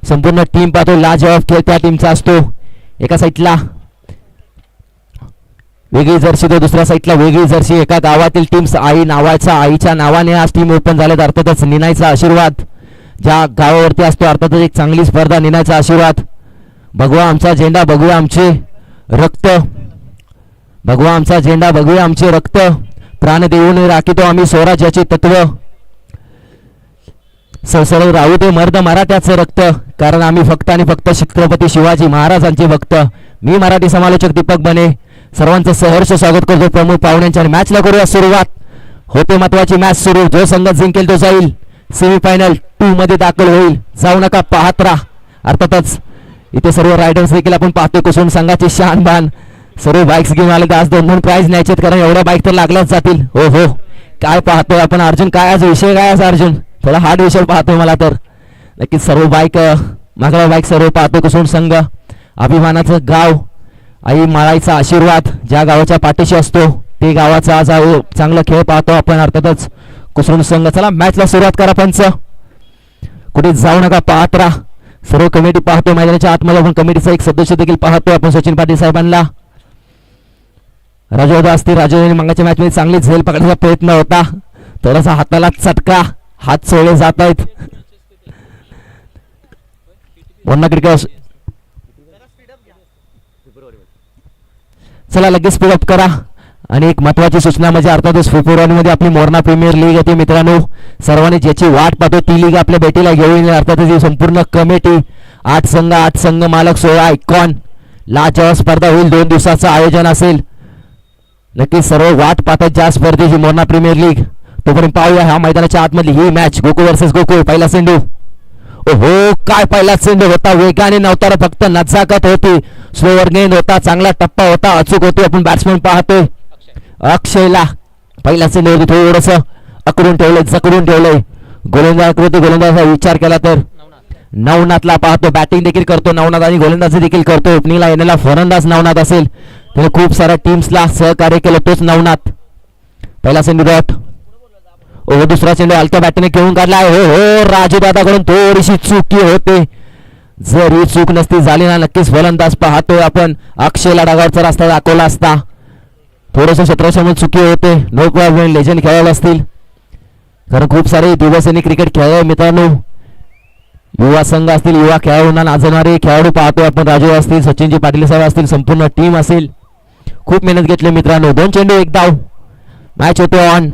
संपूर्ण टीम पाहतो लाजवाब खेळ त्या टीमचा असतो. एका साईडला वेगळी जर्सी तो दुसऱ्या साईडला वेगळी जर्सी. एका गावातील टीम्स आई नावाचा आईच्या नावाने आज टीम ओपन झालेत. अर्थातच निनायचा आशीर्वाद ज्या गावावरती असतो अर्थातच एक चांगली स्पर्धा. निनायचा आशीर्वाद. भगवा आमचा झेंडा बघूया आमचे रक्त. भगवा आमचा झेंडा बघूया आमचे रक्त. प्राण देऊन राखितो आम्ही स्वराज्याचे तत्व. सळसळ राहू दे मर्द मराठ्याचं रक्त. कारण आम्ही फक्त आणि फक्त छत्रपती शिवाजी महाराजांचे भक्त. मी मराठी समालोचक दीपक बने सर्वांचं सहर्ष स्वागत करतो प्रमुख पाहुण्यांच्या. आणि मॅचला करूया सुरुवात. होते महत्वाची मॅच सुरू. जो संघ जिंकेल तो जाईल सेमीफायनल 2 मध्ये दाखल होईल. जाऊ नका पाहत राहा. अर्थातच इथे सर्व रायडर्स देखील आपण पाहतोय कुसून संघाची शान बान. सर्व बाईक्स घेऊन आले तर आज 2-2 प्राइज न्यायचे कारण एवढ्या बाईक तर लागल्याच जातील. हो हो काय पाहतोय आपण अर्जुन. काय आज विषय काय आज अर्जुन. थोडा हार्ड विषय पाहतोय मला तर. नक्कीच सर्व बाईक मागला बाईक सर्व पाहतोय कुसून संघ. अभिमानाचं गाव. आई माळाईचा आशीर्वाद ज्या गावाच्या पाठीशी असतो ते गावाचा आज चांगला खेळ पाहतो आपण. अर्थातच कुसून संघ. चला मॅचला सुरुवात करा पंच. कुठे जाऊ नका पाहत राहा. सर्व कमिटी पाहतो मैदानाच्या आतमध्ये. आपण कमिटीचा एक सदस्य देखील पाहतो आपण सचिन पाटील साहेबांना. राजू असतील. राजू मागाच्या मॅच मध्ये चांगली झेल पकडण्याचा प्रयत्न होता. थोडासा हाताला चटका. हात सोडले जात आहेत. वन्ना क्रिकेट चला लगेच स्पीडअप करा. आणि एक महत्वाची सूचना म्हणजे अर्थातच फेब्रुवारीमध्ये आपली मोरणा प्रीमियर लीग येते मित्रांनो. सर्वांनी ज्याची वाट पाहतो ती लीग आपल्या भेटीला घेऊन अर्थातच ही संपूर्ण कमिटी 8 संघ मालक 16 आयकॉन लाजवाब स्पर्धा होईल. 2 दिवसाचं आयोजन असेल. नक्की सर्व वाट पाहतात ज्या स्पर्धेची मोरणा प्रीमियर लीग. तोपर्यंत पाहूया ह्या मैदानाच्या आतमधली ही मॅच. गोकुळ वर्सेस गोकुळ. पहिला चेंडू. ओहो काय पहिला चेंडू होता. वेगाने नव्हता फक्त नजाकत होती. स्लोवर गेंद होता. चांगला टप्पा होता. अचूक होती. आपण बॅट्समन पाहतोय अक्षयला. पहिला चेंडू होती थोडस अकडून ठेवलंय जकडून ठेवलंय. गोलंदाजाचा विचार केला तर नवनाथला पाहतो. बॅटिंग देखील करतो नवनाथ आणि गोलंदाजी देखील करतो. ओपनिंगला येण्याला फलंदाज नवनाथ असेल. त्याने खूप साऱ्या टीम्सला सहकार्य केलं तोच नवनाथ. पहिला चेंडू डॉट. ओ दुसरा चेंडू हलक्या बॅटने घेऊन काढला. हो हो राजू दादाकडून थोडीशी चुकी होते. जर ही चूक नसती झाली ना नक्कीच फलंदाज पाहतोय आपण. अक्षयला डागावरचा रस्ता दाखवला असता. थोडस क्षेत्रासमोर चुकी होते. No problem. लेजंड खेळायला असतील कारण खूप सारे दिवस यांनी क्रिकेट खेळले मित्रांनो. युवा संघ असतील युवा खेळाडूंना नाचवणारे खेळाडू पाहतोय आपण. राजू असतील सचिनजी पाटील साहेब असतील संपूर्ण टीम असेल. खूप मेहनत घेतली मित्रांनो. 2 चेंडू 1 धाव. मॅच होते ऑन.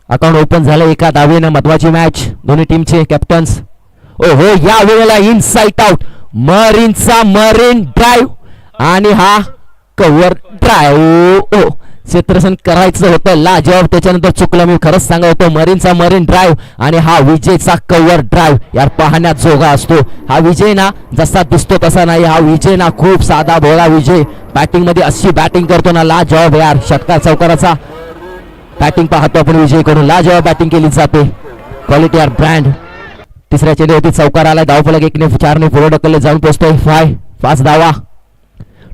अकाउंट ओपन झालं एका धावेनं. महत्वाची मॅच. दोन्ही टीमचे कॅप्टन्स. ओ हो या वेळेला इन साइट आउट. मरीनचा मरीन ड्राईव्ह आणि हा कव्हर ड्राईव्ह. ओ क्षेत्ररक्षण करायचं होतं लाजवाब. त्याच्यानंतर चुकलं मी खरंच सांगत होतो. मरीनचा मरीन ड्राईव्ह आणि हा विजयचा कव्हर ड्राईव्ह यार पाहण्यात जोगा असतो. हा विजय ना जसा दिसतो तसा नाही. हा विजय ना खूप साधा भोळा विजय. बॅटिंग मध्ये अशी बॅटिंग करतो ना लाजवाब यार. षटकार चौकाराचा बॅटिंग पाहतो आपण विजय करून. लाजवाब बॅटिंग केली जाते. क्वालिटी आर ब्रँड. तिसऱ्या चेंडूवरती चौकार आला. धावफलक 1ने 4ने पुढे ढकलले जाऊन पोहोचतोय 5 धावा.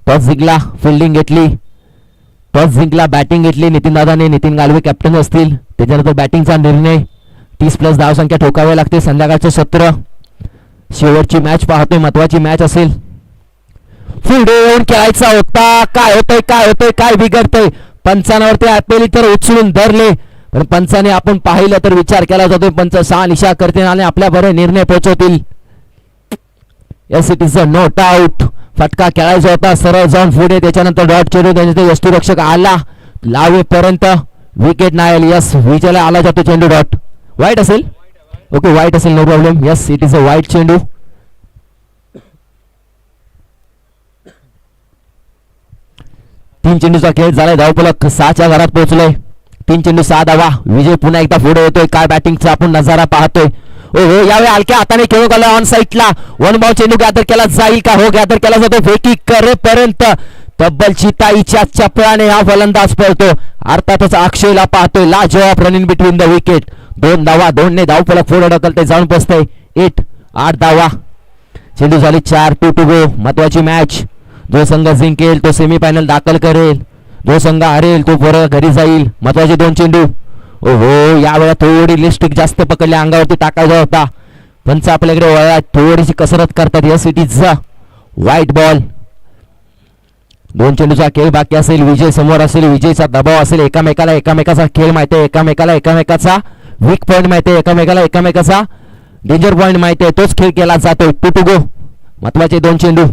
टॉस जिंकला. फिल्डिंग घेतली. टॉस जिंकला. बॅटिंग घेतली नितीन दादाने. नितीन गालवे कॅप्टन असतील. त्याच्यानंतर बॅटिंगचा निर्णय. 30+ धावसंख्या ठोकावी लागते. संध्याकाळचे सत्र शेवटची मॅच पाहतोय. महत्वाची मॅच असेल. पुढे येऊन खेळायचा होता. काय होतंय काय बिघडतंय. पंचांवरती आपली तर उचलून धरले पण पंचाने आपण पाहिलं तर विचार केला जातो. पंच 6 निशा करतील आणि आपल्या बरे निर्णय पोहोचवतील. Yes it is a not out. फटका खेळायचा होता सरळ जाऊन पुढे. त्याच्यानंतर डॉट चेंडू त्याच्यानंतर यष्टीरक्षक आला लावेपर्यंत विकेट नाही आली. यस विजयला आला जातो चेंडू. डॉट वाईट असेल. ओके वाईट असेल no problem. Yes it is a वाईट चेंडू. तीन चेंडूचा खेळ झालाय. धावफलक 6च्या घरात पोहोचलोय. 3 चेंडू 6 धावा. विजय पुन्हा एकदा पुढे येतोय. काय बॅटिंगचा आपण नजारा पाहतोय. ओ हो यावेळी हलक्या हाताने खेळू आला ऑन साईडला. 1 बॉल चेंडू गॅदर केला जाईल का. हो गॅदर केला जातो. फेकी करेपर्यंत तब्बल चिताईच्या चपळाने हा फलंदाज पळतो. अर्थातच अक्षयला पाहतोय. लाजवाब रनिंग बिटवीन द विकेट. 2 धावा. 2ने धावफलक पुढे ढकलते जाऊन पोहोचतोय 8 धावा. चेंडू झाली 4. 2 टू गो. महत्वाची मॅच. जो संघ जिंकेल तो सेमीफायनल दाखल करेल. जो संघ हरेल तो परत घरी जाईल. महत्वाचे 2 चेंडू. ओहो यावेळेला थोडी लिस्टिक जास्त पकडली. अंगावरती टाकायचा होता पंच आपल्याकडे वळला, थोडीशी कसरत करतात या सिटीचा. White ball. 2 चेंडूचा खेळ बाकी असेल. विजय समोर असेल, विजयचा दबाव असेल. एकामेकाचा खेळ माहिती आहे, एकामेकाचा वीक पॉइंट माहिती आहे, एकामेकाचा डेंजर पॉइंट माहिती आहे. तोच खेळ केला जातोय. 2 to go. महत्वाचे 2 चेंडू.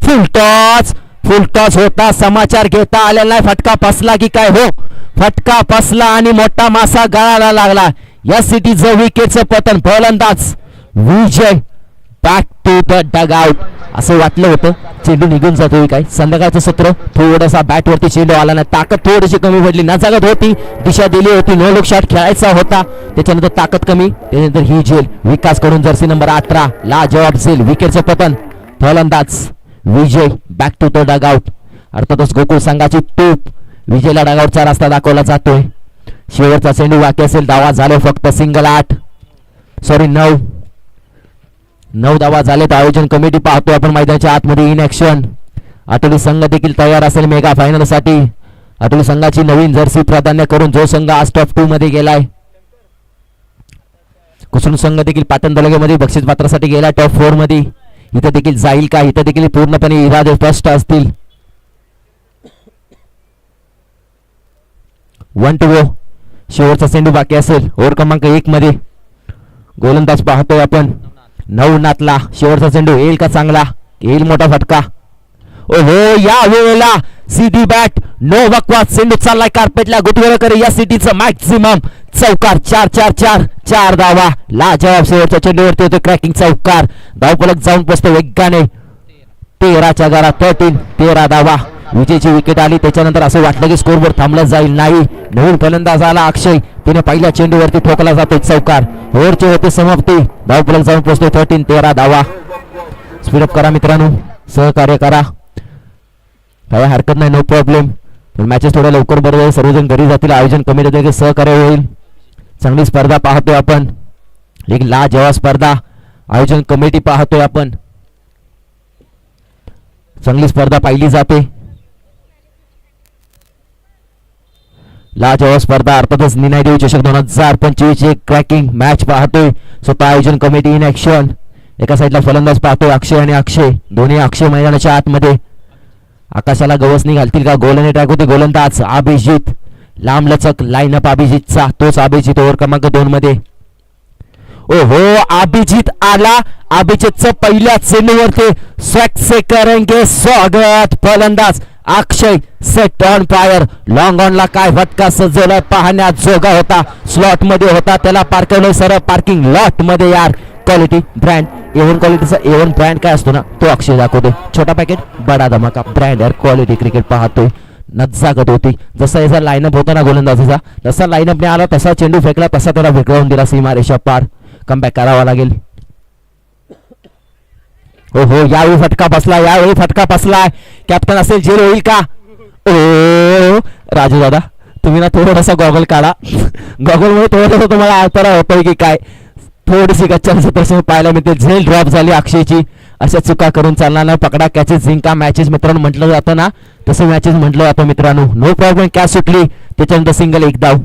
फुल टॉस होता. समाचार घेता आलेला नाही. फटका फसला की काय? हो, फटका फसला आणि मोठा मासा गळाला लागला. या सिटीचं विकेटचं पतन. फलंदाज Vijay back to the dugout. असं वाटलं होतं चेंडू निघून जातोय काय. संध्याकाळचं सत्र थोडासा बॅटवरती चेंडू आला नाही. ताकद थोडीशी कमी पडली. नजाकत होती, दिशा दिली होती. नो लुक शॉट खेळायचा होता, त्याच्यानंतर ताकद कमी. त्यानंतर ही झेल विकास कडून जर्सी नंबर 18 ला जवाब झेल. विकेटचं पतन. फलंदाज Vijay back to the dugout. अर्थातच गोकुळ संघाची टूप. विजयला डगआउटचा रस्ता दाखवला जातोय. शेवटचा चेंडू बाकी असेल. धावा झाले फक्त सिंगल 9 धावा झालेत. आयोजन कमिटी पाहतोय आपण मैदानाच्या आतमध्ये. In action. आठवडी संघ देखील तयार असेल मेगा फायनल साठी. आठवडी संघाची नवीन जर्सी प्राधान्य करून जो संघ आज टॉप 2 मध्ये गेलाय. कुसुम संघ देखील पाटण तालुक्यामध्ये बक्षीस पात्रासाठी गेला टॉप 4 मध्ये. इथं देखील जाईल का? इथं देखील पूर्णपणे इरादे स्पष्ट असतील. 1 to go. शेवटचा चेंडू बाकी असेल. ओव्हर क्रमांक 1 मध्ये गोलंदाज पाहतोय आपण. 9 नातला. शेवटचा चेंडू येईल का? चांगला येईल. मोठा फटका. ओहो, या वेळेला सीधी बॅट. नो बकवास. चेंडू चाललाय कार्पेटला. गुटवेळकर या सिटीचं मॅक्सिमम चौकार. 4 धावा. लाजवाब शेवटच्या चेंडूवरती होते क्रॅकिंग चौकार. धावफलक जाऊन पोचतो वेगाने. 13च्या घरात 13 धावा. विजयची विकेट आली. त्याच्यानंतर असं वाटलं की स्कोरवर थांबलं जाईल. नाही. नवीन फलंदाज आला अक्षय. तिने पहिल्या चेंडूवरती ठोकला जातो चौकार. ओव्हरची होते समाप्ती. धावफलक जाऊन पोचतो 13 धावा. स्पीडअप करा मित्रांनो, सहकार्य करा. काय हरकत नाही, नो प्रॉब्लेम. पण मॅचेस थोड्या लवकर बरोबर सर्वजण घरी जातील. आयोजन कमिटी सहकार्य होईल. चांगली स्पर्धा पाहतोय आपण. एक लाजवाब स्पर्धा आयोजन कमिटी पाहतोय आपण. चांगली स्पर्धा पाहिली जाते. लाजवाब स्पर्धा. अर्थातच निर्णय देऊ चषक 2025 एक क्रॅकिंग मॅच पाहतोय. स्वतः आयोजन कमिटी इन ऍक्शन. एका साईडला फलंदाज पाहतोय अक्षय आणि अक्षय. दोन्ही अक्षय मैदानाच्या आतमध्ये. आकाशाला गवसणी घालतील का? गोलने ट्रॅक होते गोलंदाज अभिजित. लांब लचक लाईनअप अभिजितचा. तोच अभिजित ओव्हर क्रमांक 2 मध्ये. ओहो, अभिजित आला. अभिजितचं पहिल्या चेंडूवरती स्वॅग से करेंगे स्वागत. फलंदाज Akshay set on fire. Long on ला काय फटका सजवला पाहण्यात जोगा होता. स्लॉट मध्ये होता, त्याला पार्कवलं सरळ पार्किंग लॉट मध्ये. यार क्वालिटी ब्रँड A1 क्वालिटीचा A1 ब्रँड काय असतो ना, तो अक्षय दाखवतो. छोटा पॅकेट बडा धमाका ब्रँड. यार क्वालिटी क्रिकेट पाहतोय. नजाकत होती. जसा याचा लाईनअप होता ना गोलंदाजीचा, तसा लाईनअपने आला, तसा चेंडू फेकला, तसा त्याला फेकवून दिला सीमारेषा पार. कमबॅक करावा लागेल. ओहो, यावेळी फटका बसलाय. कॅप्टन असेल, जेल होईल का? ओ राजू दादा, तुम्ही ना थोडासा गॉगल काढा. गॉगल मुळे थोडंसं तुम्हाला आळतरा होतोय की काय? थोडीशी गच्चांचं पाहायला मिळते. झेल ड्रॉप झाली अक्षयची. अशा चुका करून चालणार नाही. पकडा कॅचेस जिंका मॅचेस मित्रांनो म्हटलं जातं ना, तसं मॅचेस म्हटलं जातं मित्रांनो. No problem. कॅच सुटली, त्याच्यानंतर सिंगल 1 धाव,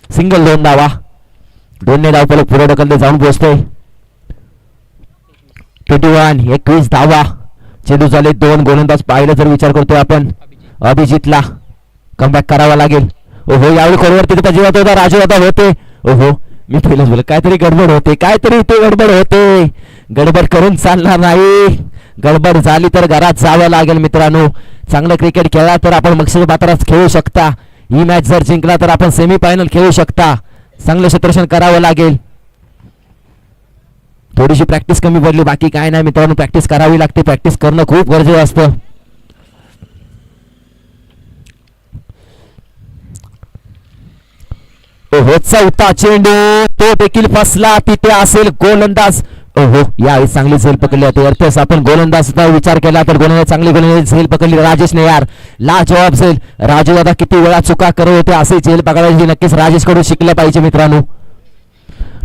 सिंगल 2 धावा. 2 धाव पलक पुढे ढकलले जाऊन पोहोचतोय. 21 धावा. चेंडू झाले 2. गोलंदाज पाहिलं जर विचार करतोय आपण अभिजितला. कमबॅक करावा लागेल. ओहो, यावेळी खोलवरती त्याचा जीवात होता. राजू दादा होते. ओहो, मी पहिलंच बोल, काहीतरी गडबड होते. गडबड करून चालणार नाही. गडबड झाली तर घरात जावं लागेल मित्रांनो. चांगलं क्रिकेट खेळला तर आपण बक्षीस पात्रात खेळू शकता. ही मॅच जर जिंकला तर आपण सेमी फायनल खेळू शकता. चांगलं क्षेत्ररक्षण करावं लागेल. थोडीशी प्रॅक्टिस कमी पडली, बाकी काय नाही मित्रांनो. प्रॅक्टिस करावी लागते. प्रॅक्टिस करणं खूप गरजेचं असतं. ओहो, चौथा चेंडू तो देखील फसला. तिथे असेल गोलंदाज. ओहो, यावेळी चांगली झेल पकडली होती. अर्थात आपण गोलंदाजचा विचार केला तर गोलंदाज चांगली गोलंदाज झेल पकडली राजेशने. यार लाजवाब झेल. राजू दादा किती वेळा चुका करत होते, असे झेल पकडायची नक्कीच राजेश कडून शिकलं पाहिजे मित्रांनो.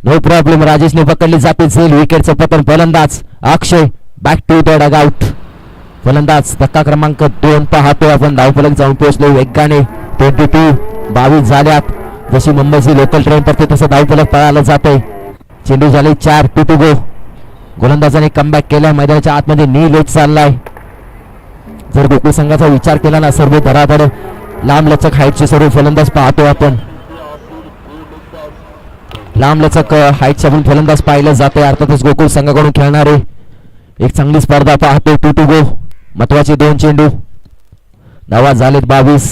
No problem. राजेशने पकडली जाते झेल. विकेटचं पतन. फलंदाज Akshay back to the dugout. फलंदाज धक्का क्रमांक 2 पाहतोय आपण. धावफलक जाऊन पोहोचलो वेगाने. 22 झाल्यात. जशी मुंबईची लोकल ट्रेन पडते तसं धावफलक पळायला जाते. चेंडू झाले 4, 2 to go. गोलंदाजाने कमबॅक केलाय. मैदानाच्या आतमध्ये नीलेश चाललाय. जर गोकुळ संघाचा विचार केला ना, सर्व धडाधड लांब लचक हाईटचे सर्व फलंदाज पाहतो आपण. लांब लचक हाईटचे आपण फलंदाज पाहिलं जाते. अर्थातच गोकुळ संघाकडून खेळणारे एक चांगली स्पर्धा पाहतो. 2 to go. महत्वाचे 2 चेंडू. धावा झालेत 22.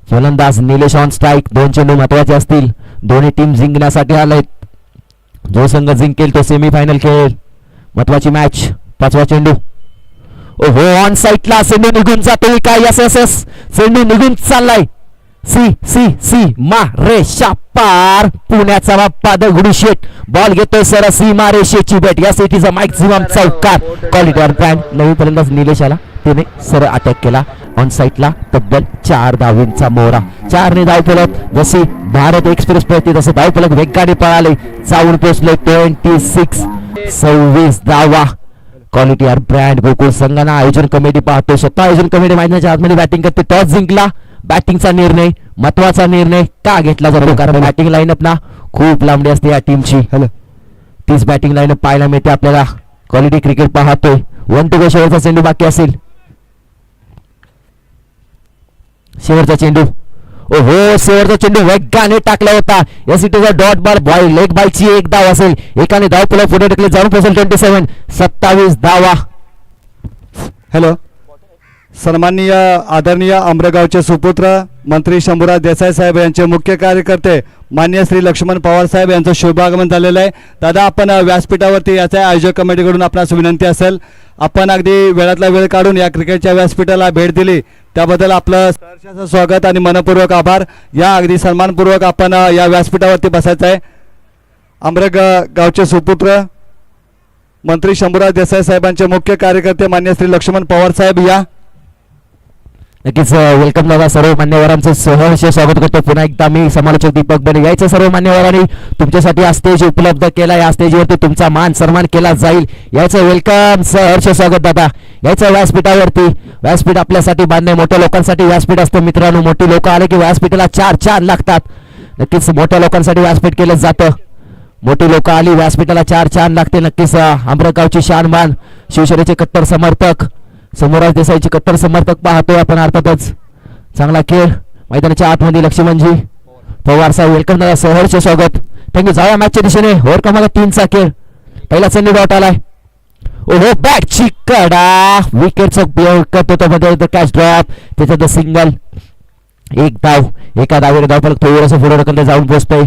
फलंदाज निलेश ऑन स्ट्राईक. 2 चेंडू महत्वाचे असतील. दोन्ही टीम जिंकण्यासाठी आलेत. जो संघ जिंकेल तो सेमीफायनल खेळेल. महत्वाची मॅच. 5वा चेंडू. ओहो, ऑन साईडला चेंडू निघून जातोय काय? यस यस यस, चेंडू निघून चाललाय. सी रेषा पार. पुण्याचा बाप्पा दगडूशेठ बॉल घेतोय सर सीमा रेषेची भेट. या सिटीचा मॅक्झिमम चौकार. क्वालिटीवर ब्रँड. नवीन फलंदाज निलेश आला. त्याने सर अटॅक केला. ऑन साईडला तब्बल 4 धावांचा मोहरा. 4 ने धाव फलक. जशी भारत एक्सप्रेस पळते तसं धाव फलक वेगाने पळाले. जाऊन पोहोचले 26 धावा. क्वालिटीवर ब्रँड. गोकुळ संघाना आयोजन कमिटी पाहतो. स्वतः आयोजन कमिटी मैदानाच्या आतमध्ये बॅटिंग करते. टॉस जिंकला. बॅटिंगचा निर्णय महत्वाचा निर्णय का घेतला जातो? कारण बॅटिंग लाईनअप ना खूप लांबडी असते या टीमची. तीच बॅटिंग लाईनअप पाहायला मिळते आपल्याला. क्वालिटी क्रिकेट पाहतोय. 1 to go. शेवटचा चेंडू बाकी असेल. शेवटचा चेंडू. ओहो, शेवटचा चेंडू वेगाने टाकला होता. या सिटीचा डॉट बॉल लेग बायची 1 धाव असेल. एकाने धाव पुढे पुढे ढकले. जाऊन पोहोचेल 27 धावा. हॅलो, सन्माननीय आदरणीय अमरगावचे सुपुत्र मंत्री शंभूराज देसाई साहेब यांचे मुख्य कार्यकर्ते मान्य श्री लक्ष्मण पवार साहेब यांचं शुभागमन झालेलं आहे. दादा, आपण व्यासपीठावरती याच्या आयोजक कमिटीकडून आपणास विनंती असेल, आपण अगदी वेळातला वेळ काढून या क्रिकेटच्या व्यासपीठाला भेट दिली त्याबद्दल आपलं सहर्ष स्वागत आणि मनपूर्वक आभार. या अगदी सन्मानपूर्वक आपण या व्यासपीठावरती बसायचं आहे. गावचे सुपुत्र मंत्री शंभूराज देसाई साहेबांचे मुख्य कार्यकर्ते मान्य श्री लक्ष्मण पवार साहेब या. नक्कीच वेलकम दादा. सर्व मान्यवरांचं सहर्ष स्वागत करतो. पुन्हा एकदा मी समालोचक दीपक बने. यायचं सर्व मान्यवरांनी तुमच्यासाठी हा स्टेज उपलब्ध केला. या स्टेजवरती तुमचा मान सन्मान केला जाईल. यायचं वेलकम, सहर्ष स्वागत दादा. यायचं व्यासपीठावरती. व्यासपीठ आपल्यासाठी बांधणे. मोठ्या लोकांसाठी व्यासपीठ असतं मित्रांनो. मोठी लोक आले की व्यासपीठाला 4 लागतात. नक्कीच मोठ्या लोकांसाठी व्यासपीठ केलं जातं. मोठी लोक आली व्यासपीठाला 4 लागते. नक्कीच अमरगावची शानबान शिवसेनेचे कट्टर समर्थक समोराज देसाईचे कट्टर समर्थक पाहतोय आपण. अर्थातच चांगला खेळ. मैदानाच्या आतमध्ये लक्ष्मणजी पवार साहेब वेलकम दादा. सहर्ष स्वागत. थँक्यू. जाऊया मॅचच्या दिशेने. ओव्हर क्रमांक 3चा खेळ. पहिला चेंडू डॉट आलाय. ओहो, बॅटची कडा. विकेटचा कट होतो मध्ये कॅच ड्रॉप. त्याच्यात सिंगल. 1 धाव. एका धावेने धाव फलक थोडंसं पुढे ढकलते. जाऊन पोहोचतोय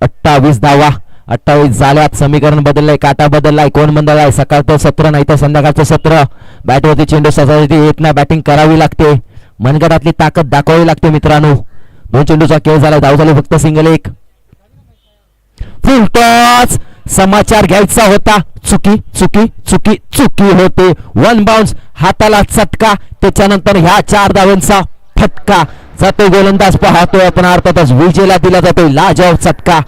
28 धावा. 28 झाल्यात. समीकरण बदललंय. काटा बदललाय. कोण बदललाय? सकाळचं सत्र नाही तर संध्याकाळचं सत्र. बॅटवरती चेंडू सजावटी येत नाही. बॅटिंग करावी लागते. मनगटातली ताकद दाखवावी लागते मित्रांनो. 2 चेंडूचा खेळ झालाय. धाव झाली फक्त सिंगल 1. फुल टॉस. समाचार घ्यायचा होता. चुकी होते. 1 बाउन्स. हाताला चटका. त्याच्यानंतर ह्या 4 धावांचा फटका. जातो गोलंदाज पाहतोय आपण. अर्थातच विजेला दिला जातोय लाजवाब चटका.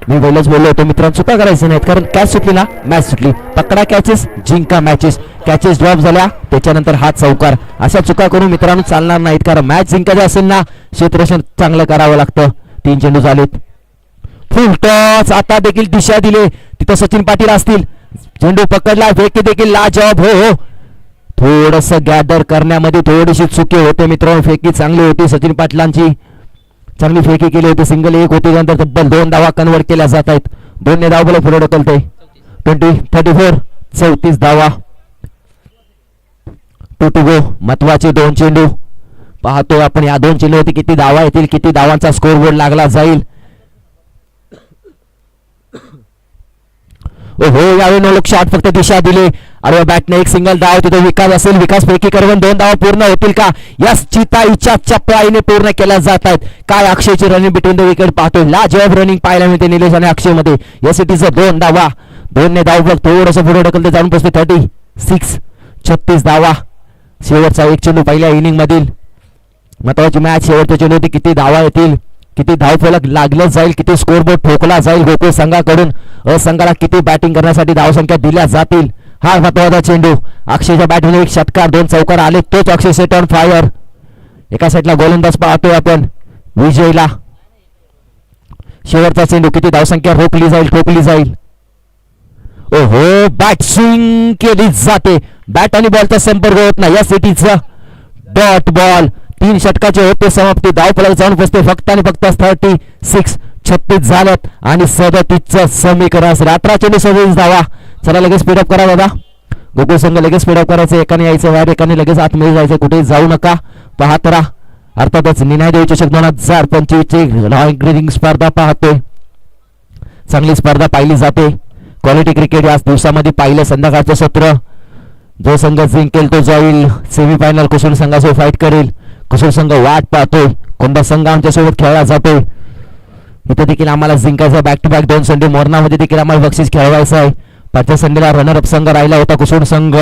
मी पहिलंच बोललो होतो मित्रांनो, चुका करायचं नाहीत. कारण कॅच सुटली ना मॅच सुटली. पकडा कॅचेस, जिंका मॅचेस. कॅचेस ड्रॉप झाल्या त्याच्यानंतर हा चौकार. अशा चुका करून मित्रांनो चालणार नाहीत. कारण मॅच जिंकायची असेल ना क्षेत्ररक्षण चांगलं करावं लागतं. 3 चेंडू झालेत. फुल टॉस. आता देखील दिशा दिले. तिथं सचिन पाटील असतील. चेंडू पकडला. फेकी देखील लाजवाब. हो, थोडस गॅदर करण्यामध्ये थोडीशी चुकी होते मित्रांनो. फेकी चांगली होती. सचिन पाटलांची चांगली फेकी केली होती. सिंगल 1 होती. त्यानंतर तब्बल 2 धावा कन्वर्ट केल्या जात आहेत. 2 ने धाव बोला पुढे ढकलते. 34 धावा. 2 to go. महत्वाचे 2 चेंडू पाहतोय आपण. या 2 चेंडूवरती किती धावा येतील, किती धावांचा स्कोर बोर्ड लागला जाईल. ओहो, यावेळी नो लुक शॉट. फक्त दिशा दिली. अरे बॅटने 1 सिंगल धाव. तिथे विकास असेल. विकास फेकी करून 2 धावा पूर्ण होतील का? यस, चिताईच्या चपळाईने पूर्ण केल्या जात आहेत. काय अक्षयची रनिंग बिटवीन द विकेट पाहतोय. लाजवाब रनिंग पाहायला मिळते निलेश आणि अक्षय मध्ये. या सिटीचं 2 धावा. 2 ने धाव फक्त थोडंसं पुढे ढकलते. जाऊन पोहोचते 36 धावा. शेवटचा 1 चेंडू पहिल्या इनिंग मधील. महत्वाची मॅच. शेवटच्या चेंडूवरती किती धावा येतील, किती धाव फलक लागलं जाईल, किती स्कोरबोर्ड ठोकला जाईल गोकुळ संघाकडून. संघाला किती बॅटिंग करण्यासाठी धावसंख्या दिल्या जातील. हा महत्वाचा चेंडू. अक्षयच्या बॅटमध्ये 1 षटकार 2 चौकार आले. तोच अक्षय सेट ऑन फायर. एका साईडला गोलंदाज पाहतोय आपण विजयला. शेवटचा चेंडू, किती धावसंख्या रोखली जाईल, ठोकली जाईल. ओहो, बॅट स्विंग केली जाते, बॅट आणि बॉलचा संपर्क होत नाही. या सिटीचा डॉट बॉल. 3 षटकाचे होते समाप्ती. धावफलक जाऊन बसते फक्त आणि फक्त 36. 36 झाल्यात आणि 37चं समीकरण असेल. 18 चेंडू 37 धावा. चला लगेच स्पीडअप करा दादा. गोकुळ संघ लगेच स्पीडअप करायचं. एकाने यायचं बाहेर, एकाने लगेच आतमध्ये जायचं. कुठेही जाऊ नका, पाहत राहा. अर्थातच निनाय देवी चषक 2025 ची लॉंग स्पर्धा पाहतोय. चांगली स्पर्धा पाहिली जाते. क्वालिटी क्रिकेट याच दिवसामध्ये पाहिलं. संध्याकाळचं सत्र, जो संघ जिंकेल तो जाईल सेमीफायनल. कुसूर संघासोबत फाईट करेल. कुसूर संघ वाट पाहतोय, कोणता संघ आमच्यासोबत खेळला जातोय. इथे देखील आम्हाला जिंकायचं. बॅक टू बॅक 2 संडे मोरनामध्ये देखील आम्हाला बक्षीस खेळवायचं आहे. पाचव्या संडेला रनर अप संघ राहिला होता कुसूर संघ.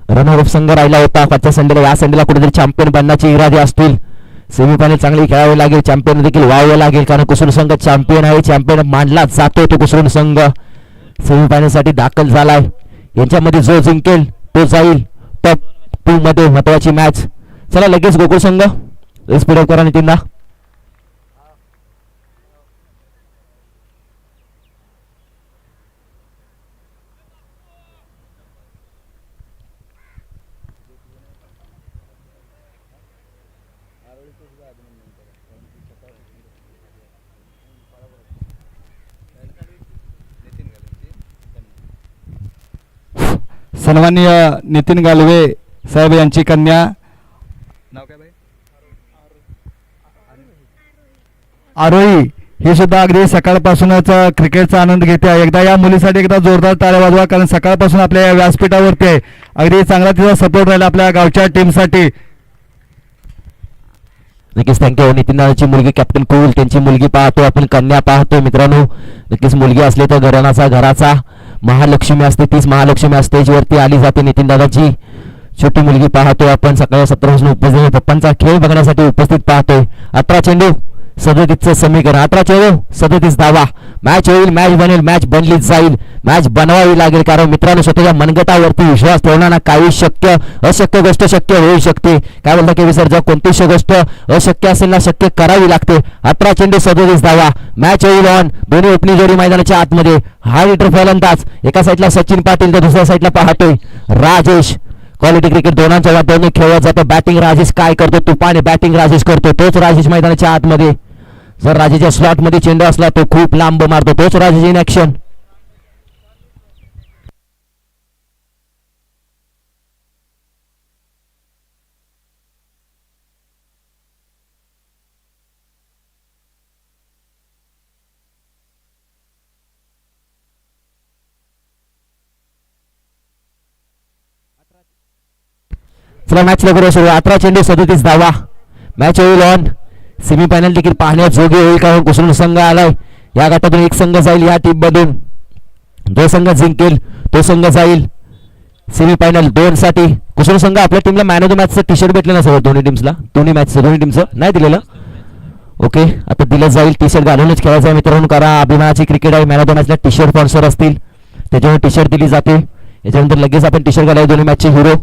रनर अप संघ राहिला होता पाचव्या संडेला. या संडेला कुठेतरी चॅम्पियन बनण्याचे इरादे असतील. सेमीफायनल चांगली खेळावे लागेल, चॅम्पियन देखील व्हावं लागेल, कारण कुसूर संघ चॅम्पियन आहे. चॅम्पियन मानला जातो तो कुसूर संघ सेमीफायनल साठी दाखल झालाय. यांच्यामध्ये जो जिंकेल तो जाईल टॉप 2 मध्ये. महत्वाची मॅच. चला लगेच गोकुळ संघ स्पीडअप करा नितीनदा. सन्माननीय नितीन गालवे साहेब यांची कन्या नाव काय बाई? आरोही ही सुद्धा अगदी सकाळपासूनच क्रिकेटचा आनंद घेते आहे. एकदा या मुलीसाठी एकदा जोरदार टाळ्या वाजवा, कारण सकाळपासून आपल्या या व्यासपीठावरती आहे. अगदी चांगला तिचा सपोर्ट राहिला आपल्या गावच्या टीमसाठी. नक्कीच थँक्यू. नितीनदाची मुलगी कॅप्टन कुल, त्यांची मुलगी पाहतो आपण, कन्या पाहतो मित्रांनो. नक्कीच मुलगी असली तर घराचा महालक्ष्मी असते. तीच महालक्ष्मी स्टेजवरती आली जाते. नितीनदादाची छोटी मुलगी पाहतोय आपण. सकाळी 17 वाजता उपस्थित पप्पांचा खेळ बघण्यासाठी उपस्थित पाहतोय. 18 चेंडू 37चं समीकरण. 18 चेंडू 37 धावा. मॅच होईल, मॅच बनेल, मॅच बनली जाईल, मॅच बनवावी लागेल. कारण मित्रांनो स्वतःच्या मनगटावरती विश्वास ठेवणार काही अशक्य गोष्ट शक्य होऊ शकते. काय बोलता की सर, जर कोणतीही गोष्ट अशक्य असेल ना, शक्य करावी लागते. 18 चेंडू 37 धावा. मॅच होईल ऑन. दोन्ही ओपनिंग जोडी मैदानाच्या आतमध्ये. हा हिटर फलंदाज एका साईडला सचिन पाटील तर दुसऱ्या साईडला पाहतोय राजेश. क्वालिटी क्रिकेट दोनांच्या वाट्याने खेळत जातो. बॅटिंग राजेश काय करतो, तुपाने बॅटिंग राजेश करतो. तोच राजेश मैदानाच्या आतमध्ये. जर राजेशच्या स्लॉट मध्ये चेंडू असला तो खूप लांब मारतो. तोच राजेश इन ऍक्शन. चला मॅच लवकर सुरू. 18 चेंडू 37 धावा. मॅच होईल ऑन. सेमीफायनल देखील पाहण्यात जोगे होईल, कारण कुसूर संघ आलाय. या गटातून एक संघ जाईल या टीम मधून. जो संघ जिंकेल तो संघ जाईल सेमीफायनल 2 साठी. कुसूर संघ आपल्या टीमला मॅन ऑफ द मॅचचं टी शर्ट भेटलं ना सर दोन्ही टीम्सला. दोन्ही टीमचं नाही दिलेलं. ओके, आता दिलं जाईल. टी शर्ट घालूनच खेळायचं आहे मित्रांनो, कारण अभिमानाची क्रिकेट आहे. मॅन ऑफ द मॅचला टी शर्ट स्पॉन्सर असतील त्याच्यामुळे टी शर्ट दिली जाते. याच्यानंतर लगेच आपण टी शर्ट घालाय दोन्ही मॅचचे हिरो.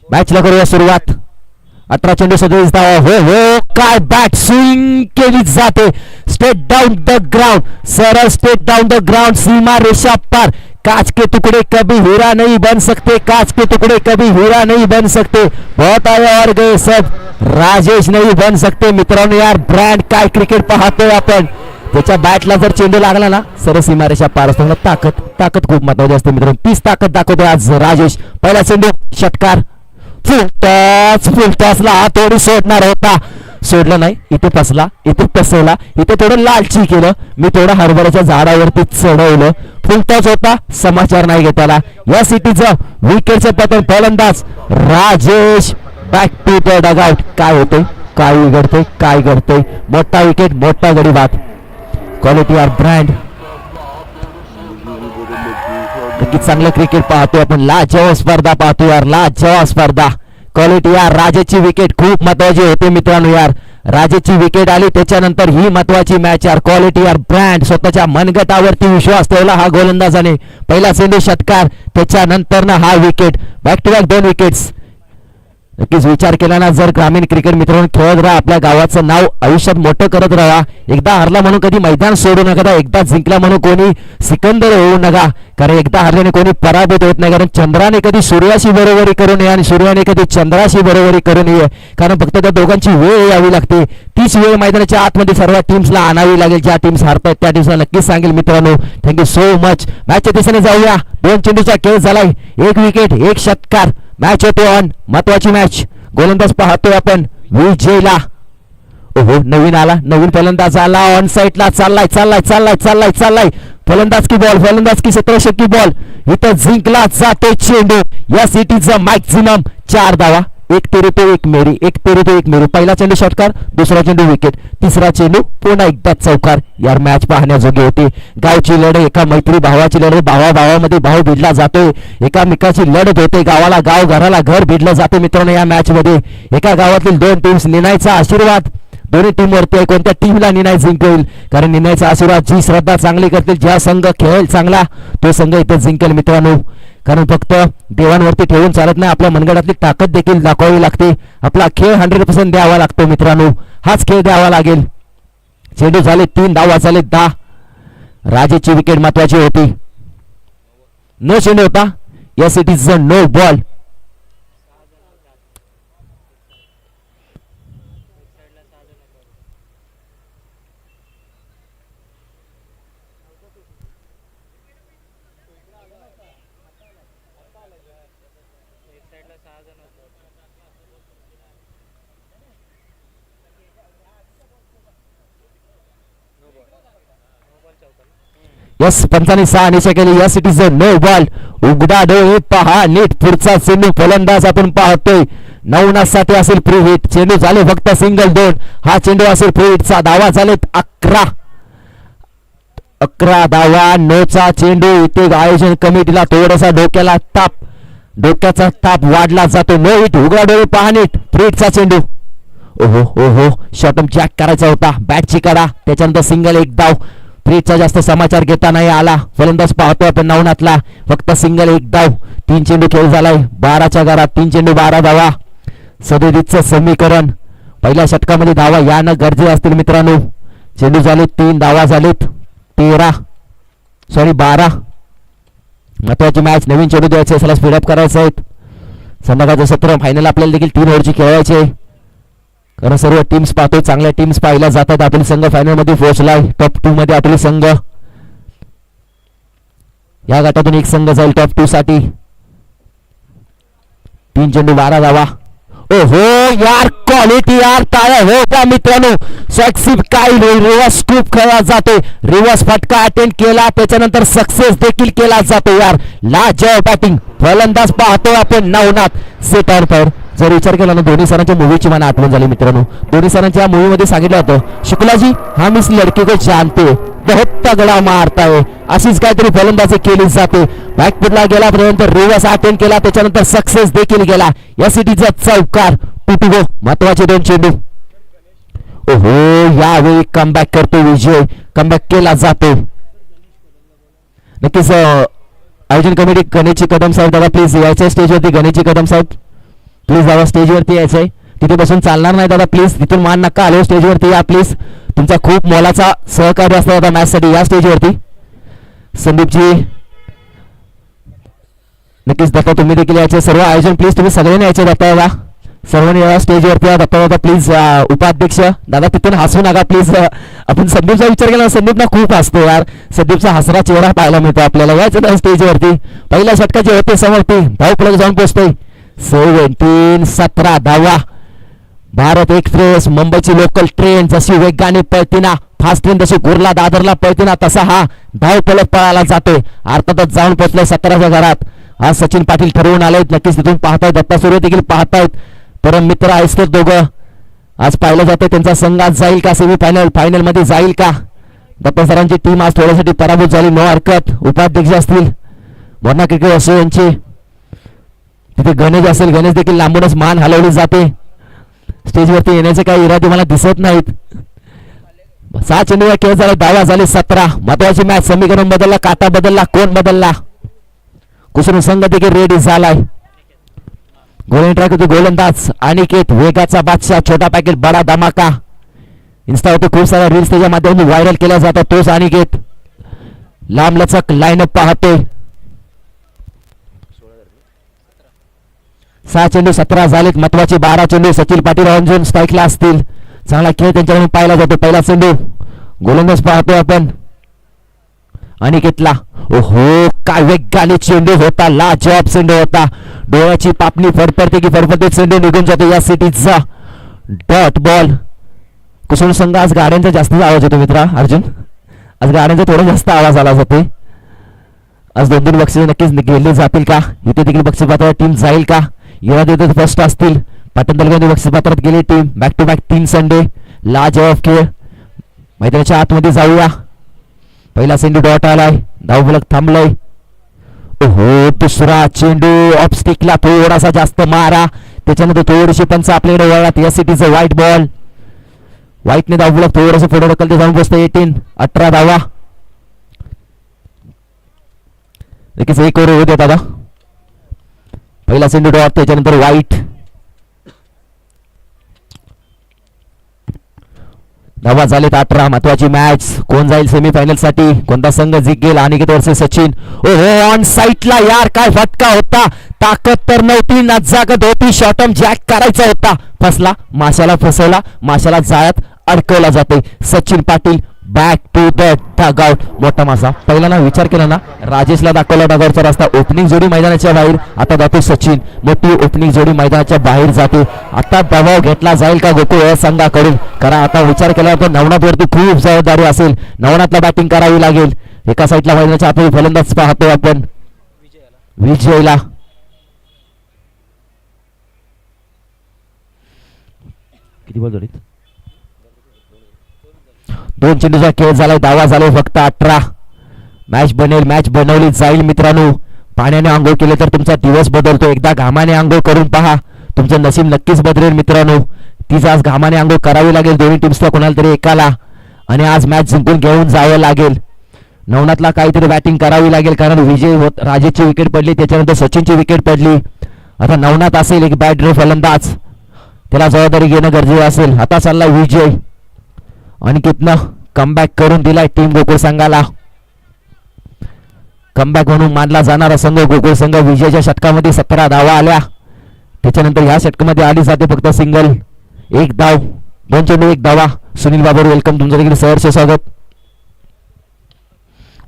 मॅचला करूया सुरुवात. 18 चेंडू 37 धावा. हो हो, काय बॅट स्विंग केली जाते. स्ट्रेट डाउन द ग्राउंड, सरळ स्ट्रेट डाउन द ग्राउंड, सीमा रेषा पार. कांच के टुकड़े कभी हीरा नहीं बन सकते, कांच के टुकड़े कभी हीरा नहीं बन सकते. बहुत आए और गए सब, राजेश नहीं बन सकते. मित्रांनो यार, ब्रँड काय क्रिकेट पाहतोय आपण. त्याच्या बॅटला जर चेंडू लागला ना, सरळ सीमारेषा पार असतो. ताकद खूप महत्वाची असते मित्रांनो. तीच ताकद दाखवतोय आज राजेश. पहिला चेंडू षटकार. फुल टॉसला हातोडी सोडणार होता, सोडलं नाही. इथे फसला, इथे फसवला, इथे थोडं लालची केलं. मी थोडं हरभऱ्याच्या झाडावरती चढवलं. फुल टॉस होता, समाचार नाही घेताला. या सिटीचं विकेटचं पतन. फलंदाज Rajesh back to the dugout. काय होते काय बिघडतंय काय घडतंय. मोठा विकेट मोठा गडी बाद. Quality or brand. नक्कीच चांगलं क्रिकेट पाहतोय आपण. लाजवाब स्पर्धा पाहतोय यार. लाजवाब स्पर्धा. क्वालिटी यार. राजेची विकेट खूप महत्वाची होते मित्रांनो यार. राजेची विकेट आली त्याच्यानंतर ही महत्वाची मॅच यार. क्वालिटी यार ब्रँड. स्वतःच्या मनगटावरती विश्वास ठेवला हा गोलंदाजाने. पहिला चेंडू षटकार त्याच्यानंतर ना हा wicket. Back to back 2 wickets. नक्कीच विचार केला ना जर ग्रामीण क्रिकेट मित्रांनो खेळत राहा. आपल्या गावाचं नाव आयुष्यात मोठं करत राहा. एकदा हरला म्हणून कधी मैदान सोडू नका. एकदा जिंकला म्हणून कोणी सिकंदर होऊ नका. कारण एकदा हरल्याने कोणी पराभूत होत नाही. कारण चंद्राने कधी सूर्याशी बरोबरी करू नये आणि सूर्याने कधी चंद्राशी बरोबरी करू नये. कारण फक्त त्या दोघांची वेळ यावी लागते. तीच वेळ मैदानाच्या आतमध्ये सर्व टीम्सला आणावी लागेल. ज्या टीम्स हरतात त्या टीम्सला नक्कीच सांगेल मित्रांनो. Thank you so much. मॅचच्या दिशेने जाऊया. 2 चेंडूचा खेळ झालाय. 1 विकेट 1 षटकार. मॅच होते ऑन. महत्वाची मॅच. गोलंदाज पाहतोय आपण विजयला. ओहो नवीन आला. नवीन फलंदाज आला. ऑन साईडला चाललाय चाललाय चाललाय चाललाय चाललाय. फलंदाज की बॉल. फलंदाज की 17 बॉल. इथं जिंकला जातो चेंडू. या सिटीचा मॅक्झिमम 4 धावा. 1 तेरी तो 1 मेरी. 1 तेरी तो 1 मेरी. पहिला चेंडू षटकार. दुसरा चेंडू विकेट. तिसरा चेंडू पुन्हा एकदा चौकार. यार मॅच पाहण्याजोगी होती. गावची लढत. एका मैत्री भावाची लढत. भावाभावामध्ये भाव भिडला जातोय. एकामेकाची लढत होते. गावाला गाव घराला घर भिडलं जाते मित्रांनो या मॅच मध्ये. एका गावातील 2 टीम्स. निर्णयाचा आशीर्वाद दोन्ही टीम वरती आहे. कोणत्या टीमला निर्णय जिंकेल. कारण निर्णयाचा आशीर्वाद जी श्रद्धा चांगली करतील. ज्या संघ खेळेल चांगला तो संघ इथे जिंकेल मित्रांनो. कारण फक्त देवांवरती ठेवून चालत नाही. आपल्या मनगटातली ताकद देखील दाखवावी लागते. आपला खेळ 100% द्यावा लागतो मित्रांनो. हाच खेळ द्यावा लागेल. चेंडू झाले 3 धावा झाले 10. राजेची विकेट महत्वाची होती. नो चेंडू होता. Yes it is a no ball. Yes पंचाने 6 निशा केली. Yes it is a no ball. उघडा डोळे पहा नीट. पुढचा चेंडू फलंदाज आपण पाहतोय. 9 साठी असेल फ्री हिट. चेंडू झाले फक्त सिंगल 2. हा चेंडू असेल फ्री हिटचा. धावा झालेत 11 धावा. 9चा चेंडू. इथे आयोजन कमिटीला थोडासा डोक्याचा ताप वाढला जातो. No hit. उघडा डोळे पहा नीट. फ्री हिटचा चेंडू. ओहो ओहो शॉर्ट जॅक करायचा होता. बॅटची कडा. त्याच्यानंतर सिंगल 1 धाव. फ्रीजचा जास्त समाचार घेता नाही आला. फलंदाज पाहतोय आपण नवनाथला. फक्त सिंगल 1 धाव. 3 चेंडू खेळ झालाय. 12च्या घरात 3 चेंडू 12 धावा. 37चं समीकरण. पहिल्या षटकामध्ये धावा यानं गरजे असतील मित्रांनो. चेंडू झाले 3 धावा झालेत 12. महत्वाची मॅच. नवीन चेंडू द्यायचे. सला स्पीडअप करायचं आहे. संध्याकाळचं सत्र फायनल आपल्याला देखील 3 ओव्हरची खेळायचे. कारण सर्व टीम्स पाहतोय. चांगल्या टीम्स पाहिल्या जातात. आपली संघ फायनल मध्ये पोहोचलाय. टॉप 2 मध्ये आपली संघ. या गटातून एक संघ जाईल टॉप 2 साठी. 3 चेंडू 12 धावा. ओहो यार क्वालिटी यार. टाळ्या हो का मित्रांनो. सक्सेस काय रिव्हर्स स्कूप खेळला जातो. रिव्हर्स फटका अटेंड केला. त्याच्यानंतर सक्सेस देखील केला जातो यार. लाजवाब बॅटिंग. फलंदाज पाहतोय आपण नवनाथ. Set on fire. जर विचार केला ना धोनी सरांच्या मूवीची मला आठवण झाली मित्रांनो. धोनी सरांच्या मूवी मध्ये सांगितलं होतं शुक्लाजी हम इस लड़के को जानते बहुत तगड़ा मारता है. अशीच काहीतरी फलंदाजी केली जाते. बॅकफुटला गेला त्यानंतर रिव्हर्स अटेंड केला. त्याच्यानंतर सक्सेस देखील गेला. या सिटीचा चौकार. टुटुगो. महत्वाचे 2 चेंडू. ओहो यावेळी कमबॅक करतो विजय. कमबॅक केला जातो. नक्कीच आयोजन कमिटी गणेशजी कदम साहेब दादा प्लीज यायच्या स्टेजवरती. गणेशजी कदम साहेब प्लीज दादा स्टेजवरती यायचंय. तिथे बसून चालणार नाही दादा प्लीज. तिथून मान नका आलो. स्टेजवरती या प्लीज. तुमचा खूप मोलाचा सहकार्य असतो दादा मॅच साठी. या स्टेजवरती. संदीपजी नक्कीच दत्ता तुम्ही देखील यायचे. सर्व आयोजन प्लीज तुम्ही सगळ्यांनी यायचे. दत्ता दादा सर्वांनी या स्टेजवरती या. दत्ता दादा प्लीज. उपाध्यक्ष दादा तिथून हसू नका प्लीज. आपण संदीपचा विचार केला. संदीप ना खूप हसतो यार. संदीपचा हसरा चेहरा पाहायला मिळतो आपल्याला. यायचं स्टेजवरती. पहिल्या षटकाचे होते समोरती. भाऊ पुढे जाऊन पोहोचतोय. 17 धावा. भारत एक्सप्रेस मुंबईची लोकल ट्रेन जशी वेगाने पळतीना फास्ट ट्रेन जशी गुरला दादरला पळतीना तसा हा धाव पलट पळाला जातोय. अर्थातच जाऊन पोहोचलाय 17च्या घरात. आज सचिन पाटील ठरवून आलेत. नक्कीच तिथून पाहतायत. दत्ता सूर्य देखील पाहतायत. परम मित्र आहेस तर दोघं. आज पाहिलं जाते त्यांचा संघ आज जाईल का सेमीफायनल फायनल मध्ये जाईल का. दत्ता सरांची टीम आज थोड्यासाठी पराभूत झाली. नो हरकत. उपाध्यक्ष असतील मोना क्रिकेट असो यांचे, तिथे गणेश असेल, गणेश देखील लांबूनच मान हलवली जाते. स्टेजवरती येण्याचे काही इरादे मला दिसत नाहीत. 6 चेंडूवर खेळ झाला. धावा झाले 17. महत्वाची मॅच. समीकरण बदलला, काटा बदलला, कोण बदलला. कुसरून संघ देखील रेडी झालाय. गोलंदाज ट्रॅक होती गोलंदाज अनिकेत, वेगाचा बादशाह, छोटा पॅकेट बडा धमाका. इन्स्टावरती खूप साऱ्या रील्स त्याच्या माध्यमातून व्हायरल केल्या जातात. तोच अनिकेत लांब लचक लाईनअप पाहतोय. 6 चेंडू 17 झालेत. महत्वाचे 12 चेंडू. सचिन पाटील ऑन स्ट्राईकला असतील. चांगला खेळ त्यांच्याकडून पाहिला जातो. पहिला चेंडू गोलंदाज पाहतोय आपण अनिकेतला. ओहो काय वेगाने चेंडू होता. लाजवाब चेंडू होता. डोळ्याची पापणी फडफडते की फडफडते चेंडू निघून जातो या सिटीचा. Dot ball. कुसुम संघ आज गाड्यांचा जास्त आवाज येतो मित्रा अर्जुन. आज गाड्यांचा थोडा जास्त आवाज आला जातोय. आज 2-2 बक्षिसे नक्कीच गेले जातील का. इथे देखील बक्षीस पात्रात टीम जाईल का. युवा देत फर्स्ट असतील. पाटण तालुक्यामध्ये बक्षीस पात्रात गेली team. Back to back 3 Sunday. लाजवाब खेळ. मैदानाच्या आतमध्ये जाऊया. पहिला चेंडू डॉट आलाय. धावफलक थांबलाय. ओहो दुसरा चेंडू ऑफ स्टिकला थोडासा जास्त मारा. त्याच्यानंतर थोडीशी पंच आपल्याकडे वळला. या सिटीचं व्हाईट बॉल. व्हाईटने धावफलक थोडंसं पुढे ढकलते जाऊन बसतं 18 धावा. नक्कीच 1 ओव्हर होऊ देत आता. पहिला चेंडू डॉट, त्याच्यानंतर व्हाईट. धावा झालेत 18. महत्वाची मॅच. कोण जाईल सेमीफायनल साठी. कोणता संघ जिंकेल. अनिकेत वर्सेस सचिन. ओहो ऑन साईटला यार काय फटका होता. ताकद तर नव्हती ना जागत होती. शॉर्टम जॅक करायचा होता. फसला. माशाला फसवला. माशाला जाळ्यात अडकवला जाते. Sachin Patil back to the dugout. मोठा मासा. पहिला ना विचार केला ना राजेशला दाखवला डगआउटचा रस्ता. ओपनिंग जोडी मैदानाच्या बाहेर. आता जातो सचिन. मोठी ओपनिंग जोडी मैदानाच्या बाहेर जाते. आता दबाव घेतला जाईल का गोकुळ संघाकडून. कारण आता विचार केला तर नवनाथ वरती खूप जबाबदारी असेल. नवनाथला बॅटिंग करावी लागेल. एका साईडला मैदानाच्या आतमध्ये फलंदाज पाहतोय आपण विजयला. किती बॉल जोडीत. 2 चेंडूचा खेळ झालाय. धावा झाले फक्त 18. मॅच बनेल. मॅच बनवली जाईल मित्रांनो. पाण्याने आंघोळ केले तर तुमचा दिवस बदलतो. एकदा घामाने आंघोळ करून पहा. तुमचं नशीब नक्कीच बदलेल मित्रांनो. तीच आज घामाने आंघोळ करावी लागेल दोन्ही टीम्सला कोणाला तरी एकाला. आणि आज मॅच जिंकून घेऊन जावं लागेल. नवनाथला काहीतरी बॅटिंग करावी लागेल. कारण विजय होत राजेशची विकेट पडली. त्याच्यानंतर सचिनची विकेट पडली. आता नवनाथ असेल एक बॅट फलंदाज. त्याला जबाबदारी घेणं गरजेचं असेल. आता चालला विजय. अनिकेतनं कमबॅक करून दिलाय टीम गोकुळ संघाला. कमबॅक म्हणून मानला जाणारा संघ गोकुळ संघ. विजयच्या षटकामध्ये 17 धावा आल्या. त्याच्यानंतर ह्या षटकामध्ये आली जाते फक्त सिंगल. 1 धाव. 2 चेंडू 1 धावा. सुनील बाबर वेलकम. तुमचं देखील सहर्ष स्वागत.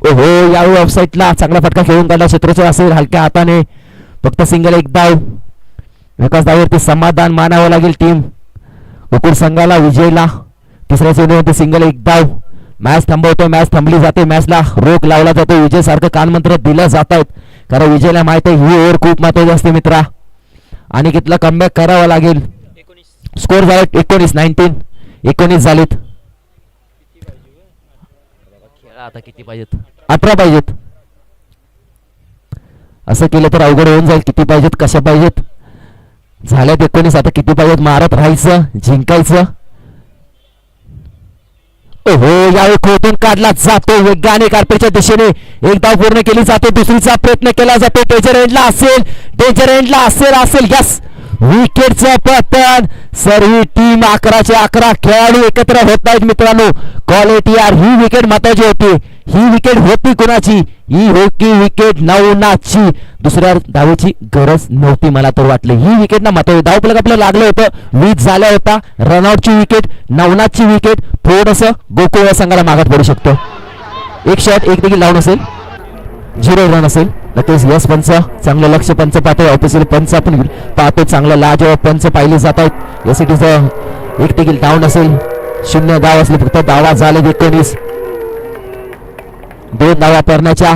ओहो यावेळी ऑफसाईडला चांगला फटका खेळून काढला. क्षेत्ररक्षक असेल हलक्या हाताने. फक्त सिंगल 1 धाव. एकाच धावेवरती समाधान मानावं लागेल टीम गोकुळ संघाला. विजयला तिसऱ्या चेंडूवरती सिंगल 1 धाव. मॅच थांबवतो. मॅच थांबली जाते. मॅचला रोख लावला जातो. विजय सारखं कानमंत्र दिलं जात आहेत. कारण विजयला माहित आहे ही ओव्हर खूप महत्वाची असते मित्रा. आणि कितला कमबॅक करावा लागेल. स्कोर झाले 19 झालेत. आता किती पाहिजेत. 18 पाहिजेत. असं केलं तर अवघड होऊन जाईल. किती पाहिजेत कशा पाहिजेत. झाल्यात 19. आता किती पाहिजेत. मारत राहायचं जिंकायचं. ओहो यावेळी खोटून काढला जातो वेगाने कार्पेटच्या दिशेने. 1 धाव पूर्ण केली जाते. दुसरीचा प्रयत्न केला जातो. डेंजर एंडला असेल. डेंजर एंडला असेल यस. विकेटचं पतन. सर ही टीम 11चे 11 खेळाडू एकत्र होत आहेत मित्रांनो. क्वालिटी यार. ही विकेट महत्वाची होती. ही विकेट होती कोणाची. ही होती विकेट नवनाथची. दुसऱ्या धावेची गरज नव्हती मला तर वाटलं. ही विकेट ना महत्वाची. धावफलक आपलं लागलं होतं. 20 झाल्या होता. रनआउटची विकेट नवनाथची विकेट. थोडस गोकुळ या संघाला मागात पडू शकतो. 1 शॉट 1 देखील लावून असेल. 0 रन असेल. नक्कीच यस पंच. चांगलं लक्ष पंच पाहतोय. ऑफिशियल पंच आपण पाहतो. चांगलं लाजवाब पंच पाहिले जात आहेत. या सिटीचं 1 देखील डाऊन असेल. 0 धाव असले फक्त. धावा झाले 19. 2 धावा करण्याच्या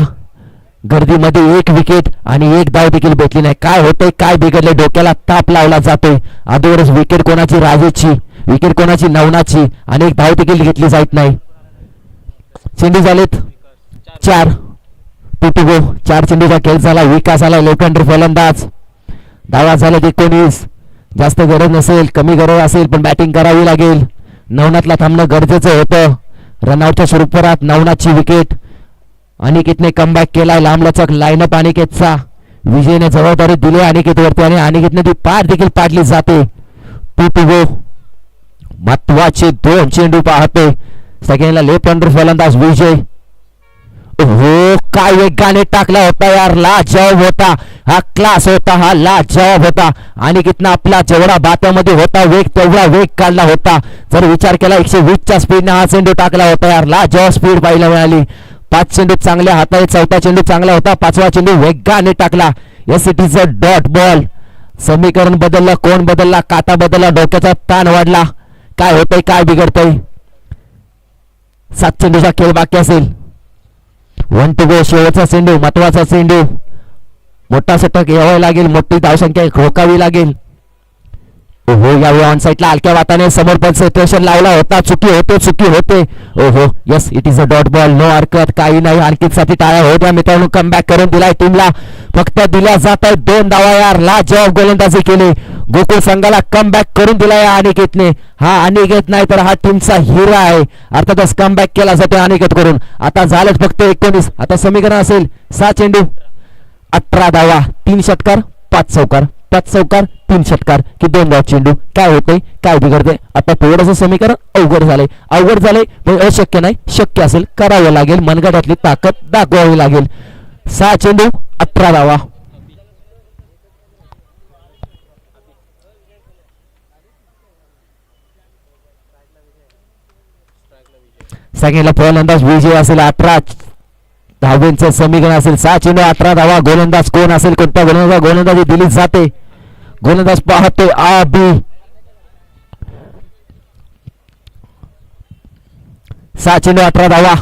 गर्दीमध्ये 1 विकेट आणि 1 धाव देखील भेटली नाही. काय होतंय काय बिघडले. डोक्याला ताप लावला जातोय. अगोदरच विकेट कोणाची राजेशची. विकेट कोणाची? नवनाची. आणि एक धाव देखील घेतली जात नाही. चेंडू झालेत 4. 2 to go. 4 चेंडूचा खेळ झाला. विकास आला लेफ्ट हँडर फलंदाज. धावा झाल्यात 19. जास्त गरज नसेल, कमी गरज असेल पण बॅटिंग करावी लागेल. नवनाथला थांबणं गरजेचं होतं. रनआउटच्या स्वरूपात नवनाथची विकेट. अनिकेतने कमबॅक केलाय. लांबलचक लाईनअप अनिकेतचा. विजयने जबाबदारी दिली अनिकेतवरती आणि अनिकेतने ती पार देखील पाडली जाते. 2 to go. महत्वाचे 2 चेंडू पाहते. सेकंडला लेफ्ट हँडर फलंदाज विजय. हो, काय वेगाने टाकला होता यार, लाजवाब होता हा. क्लास होता हा, लाजवाब होता. आणि कितना आपला जेवढा बातामध्ये होता वेग तेवढा वेग काढला होता. जर विचार केला 120च्या स्पीडने हा चेंडू टाकला होता यार, लाजवाब स्पीड पाहायला मिळाली. 5 चेंडू चांगल्या हाताने, 4था चेंडू चांगला होता, 5वा चेंडू वेगाने टाकला. Yes, it is a dot ball. समीकरण बदललं, कोण बदलला, काटा बदलला, डोक्याचा ताण वाढला. काय होतंय, काय बिघडतंय? 7 चेंडूचा खेळ बाकी असेल. 1 to go. शेवटचा चेंडू, महत्वाचा चेंडू. मोठा षटक यावं लागेल, मोठी धावसंख्या ठोकावी लागेल. ओहो, यावेळी ऑन साईडला हलक्या वाताने समोर कॉन्सन्ट्रेशन लावला होता. चुकी होते. ओहो, yes, it is a dot ball. No हरकत, काही नाही. आणखीसाठी टाळ्या होत्या मित्रांनो. कमबॅक करून दिलाय टीमला. फक्त दिल्या जात आहेत 2 धावा यार. लाजवाब गोलंदाजी केली. गोकुळ संघाला कमबॅक करून दिलाय अनिकेतने. हा अनिकेत नाही तर हा टीमचा हिरा आहे. अर्थातच कमबॅक केला जातो अनिकेत करून. आता झालेच फक्त 19. आता समीकरण असेल 6 चेंडू 18 धावा, 3 षटकार 5 चौकार, 5 चौकार 3 षटकार की 2 धाव चेंडू. काय होतंय, काय बिघडतंय? आता थोडंसं समीकरण अवघड झालंय पण अशक्य नाही, शक्य असेल करावं लागेल. मनगटातली ताकद दाखवावी लागेल. 6 चेंडू 18 धावा. सेकंडला फलंदाज विजय असेल. 18 धावांचं समीकरण असेल. 6 चेंडू 18 धावा. गोलंदाज कोण असेल, कोणत्या गोलंदाजी दिली जाते? गोलंदाज पाहतोय आबी. 6 चेंडू 18 धावा.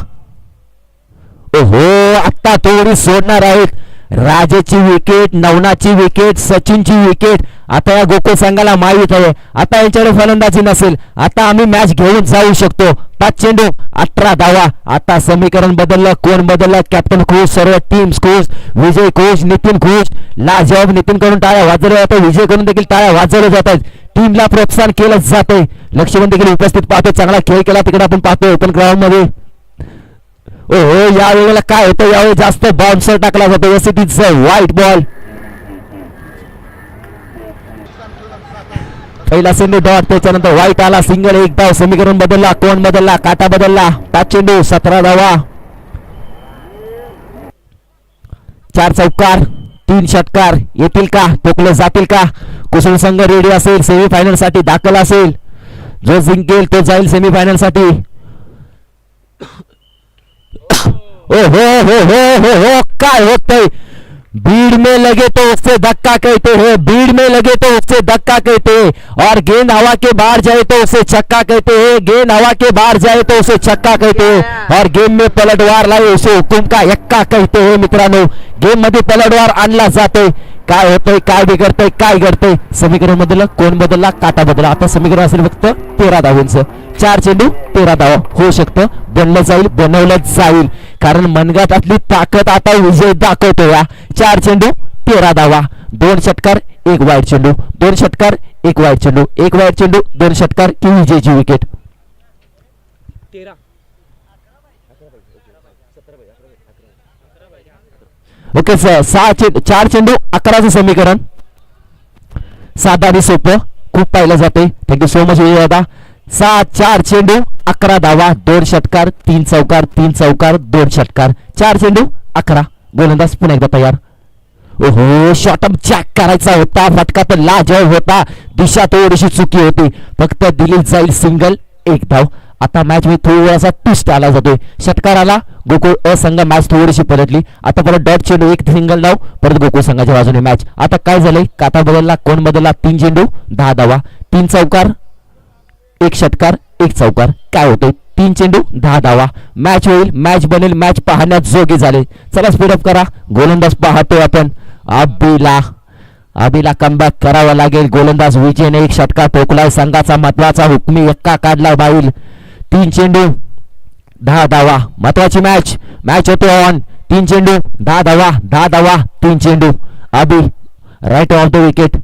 ओहो, आता थोडी सोडणार आहेत. राजेची विकेट, नवनाची विकेट, सचिनची विकेट. आता या गोकुळ संघाला माहित आहे आता यांच्याकडे फलंदाजी नसेल, आता आम्ही मॅच घेऊन जाऊ शकतो. 5 चेंडू 18 धावा. आता समीकरण बदललं, कोण बदललं? कॅप्टन खुश, सर्व टीम्स खुश, विजय खुश, नितीन खुश. लाजवाब नितीन कडून टाळ्या वाजवल्या जातात, विजय कडून देखील टाळ्या वाजवल्या जातात. टीमला प्रोत्साहन केलं जाते. लक्ष्मण देखील उपस्थित पाहतो, चांगला खेळ केला तिकडे आपण पाहतोय ओपन ग्राउंड मध्ये. ओहो, या वेळेला काय होतं, यावेळी जास्त बाउन्सर टाकला जातो. White ball. पहिला चेंडू डॉट, त्याच्यानंतर व्हाईट आला. सिंगल, 1 धाव. समीकरण बदलला, कोण बदलला? काटा बदलला. 5 चेंडू 17 धावा, 4 चौकार 3 षटकार. येतील का, टोकले जातील का? कुसुम संघ रेडी असेल, सेमीफायनल साठी दाखल असेल. जो जिंकेल तो जाईल सेमीफायनल साठी. ओ हो, काय होतंय? भीड़ में लगे तो उससे धक्का कहते हैं, भीड़ में लगे तो उससे धक्का कहते हैं, और गेंद हवा के बाहर जाए तो उसे छक्का कहते हैं, गेंद हवा के बाहर जाए तो उसे छक्का कहते हैं, और गेम में पलटवार लाए उसे हुकुम का यक्का कहते हैं. मित्रांनो, गेम मध्ये पलटवार आणला जाते. काय होतंय, काय बिघडतंय, काय घडतंय? समीकरण बदललं, कोण बदलला? काटा बदलला. आता समीकरण असेल फक्त 13 धावांचं. 4 चेंडू 13 धावा. होऊ शकतं, बनवलं जाईल कारण मनगटातली ताकद आता विजय दाखवतो. या 4 चेंडू 13 धावा, 2 षटकार 1 वाईट चेंडू, 2 षटकार 1 वाईट चेंडू, 1 वाईट चेंडू 2 षटकार की विजयची विकेट. ओके सर, 4 चेंडू 11चं समीकरण. साधा आणि सोपं खूप पाहिलं जाते. थँक्यू सो मच विजय दादा. 4 चेंडू 11 धावा, 2 षटकार 3 चौकार, 3 चौकार 2 षटकार. 4 चेंडू 11. गोलंदाज पुन्हा एकदा तयार. ओहो, शॉटअप चॅक करायचा होता, फटका पण लाजवाब होता. दिशा थोडीशी चुकी होती, फक्त दिली जाईल सिंगल, 1 धाव. आता मॅच मध्ये थोडासा ट्विस्ट आला जातोय. षटकार आला, गोकुळ असंघ मॅच थोडीशी पलटली. आता परत डॉट चेंडू, 1 सिंगल धाव, परत गोकुळ संघाच्या बाजूने मॅच. आता काय झालंय, काटा बदलला, कोण बदलला? 3 चेंडू 10 धावा, 3 चौकार 1 षटकार 1 चौकार. काय होतंय, 3 चेंडू 10 धावा. मॅच होईल, मॅच बनेल, मॅच पाहण्यात जोगे झाले. चला स्पीडअप करा. गोलंदाज पाहतोय आपण आबीला. अभिला कमबॅक करावा लागेल. गोलंदाज विजयने एक षटकार ठोकलाय. संघाचा महत्वाचा हुकमी एक्का काढला बाईल. 3 चेंडू 10 धावा. महत्वाची मॅच मॅच होते ऑन. 3 चेंडू 10 धावा 10 धावा 3 चेंडू. अभि राईट ऑफ द विकेट.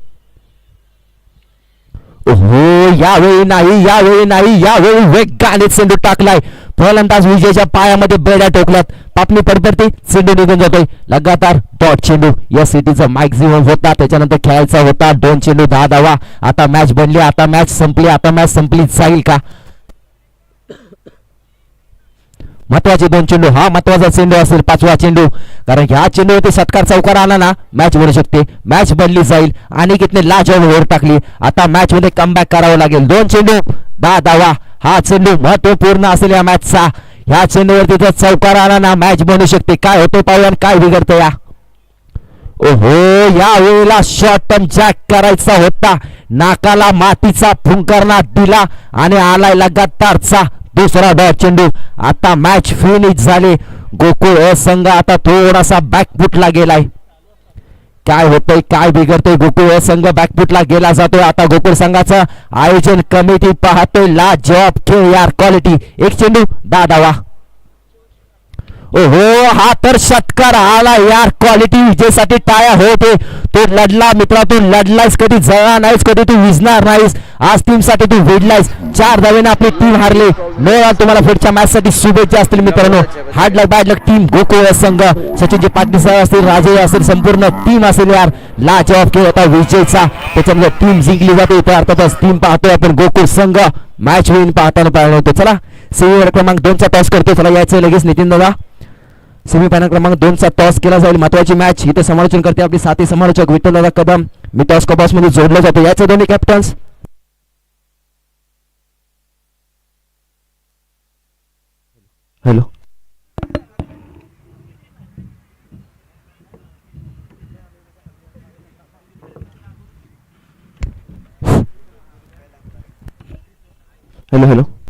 हो यावेळी नाही यावेळी नाही यावेळी वेगाने चेंडू टाकलाय. फलंदाज विजयच्या पायामध्ये बेड्या ठोकल्यात. पापणी पडपडते चेंडू निघून जातोय. लगातार डॉट चेंडू या सिटीचा मॅक्झिमम होता. त्याच्यानंतर खेळायचा होता. 2 चेंडू 10 धावा. आता मॅच बनली. आता मॅच संपली. आता मॅच संपली जाईल का? महत्वाचे 2 चेंडू. हा महत्वाचा चेंडू असेल 5वा चेंडू. कारण ह्या चेंडूवरती षटकार चौकार आला ना मॅच बनू शकते. मॅच बनली जाईल. आणि कितने लाजवाब ओव्हर टाकली. आता मॅच मध्ये कमबॅक करावं लागेल. 2 चेंडू 10 धावा. हा चेंडू महत्वपूर्ण असेल या मॅचचा. ह्या चेंडूवरती जर चौकार आला ना मॅच बनू शकते. काय होतं पाहूया काय बिघडतं या. ओहो या वेळेला शॉर्ट टर्म जॅक करायचा होता. नाकाला मातीचा फुंकरना दिला आणि आलाय लगातारचा दुसरा डॉट चेंडू. आता मॅच फिनिश झाली. गोकुळ संघ आता थोडासा बॅकफुटला गेलाय. काय होतंय काय बिघडतंय. गोकुळ संघ बॅकफुटला गेला जातोय. आता गोकुळ संघाचं आयोजन कमिटी पाहतोय. लाजवाब खेळ यार क्वालिटी. 1 चेंडू 10 धावा. ओहो हा तर षटकार आला यार क्वालिटी. विजयसाठी टाळ्या होते. तो लढला मित्रा. तू लढलायस कधी जळला नाहीस कधी तू विझणार नाहीस. आज टीम साठी तू विडलायस. 4 धावेने आपली टीम हारली. नो तुम्हाला पुढच्या मॅच साठी शुभेच्छा असतील मित्रांनो. हार्ड लक बॅड लक टीम गोकुळ संघ. सचिनजी पाटील साहेब असतील राजे असेल संपूर्ण टीम असेल यार. लाजवाब खेळ होता विजयचा. त्याच्यामध्ये टीम जिंकली जाते. इथे अर्थातच टीम पाहतोय आपण गोकुळ संघ मॅच विन पाहताना पाहिलं होतं. चला सेमीफायनल क्रमांक 2 चा टॉस करतो. चला यायचं लगेच नितीन दादा. सेमीफायनल क्रमांक 2 चा टॉस केला जाईल. महत्वाची मॅच. इथे समालोचन करते आपली साथी समालोचक विठ्ठल दादा कदम. मी टॉस कॉबॉक्स मध्ये जोडला जातो. याचे दोन्ही कॅप्टन्स. Hello hello hello